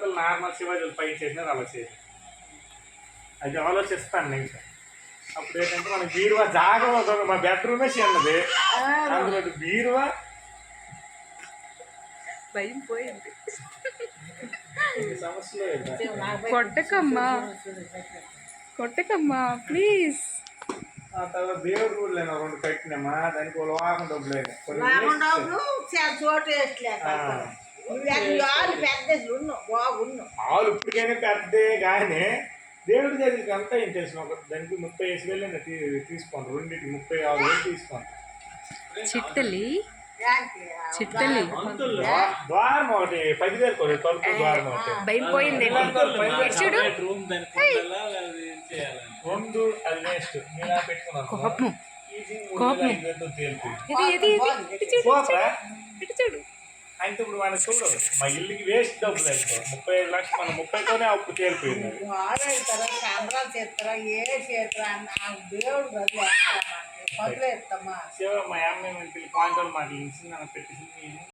వంటలు నార్మల్ శివాజీలు పై చేసినారు అలా చేసి అది ఆలోచిస్తాను నేను. అప్పుడు ఏంటంటే మన బీరువా జాగా మా బెడ్రూమే చిన్నది, అందులో బీరువా భయం పోయింది. సమస్యలు కొట్టకమ్మా ప్లీజ్. ఆ తర్వాత దేవుడు కూడా లేను 2 కట్టినామా, దానికి వాళ్ళు వాహనం డబ్బులు ఆలు ఇప్పటికైనా పెద్దే కానీ దేవుడి దగ్గరికి అంతా ఏం చేసిన దానికి 35,000 తీసుకోండి, 2కి 36,000 తీసుకోండి. చిట్టలి ద్వారం ఒకటి 10,000 కొడు, తలుపు ద్వారం ఒకటి భయం పోయింది. చూడు 2 అది వేస్ట్ నేను పెట్టుకున్నాను. చూడు అయితే ఇప్పుడు మన చూడు మా ఇల్లుకి వేస్ట్ డబ్బులు అయితే 35 లక్షలు, మన 30తోనే అప్పు తేలిపోయింది. మా అమ్మాయి పాయింట్ మాకు పెట్టేసి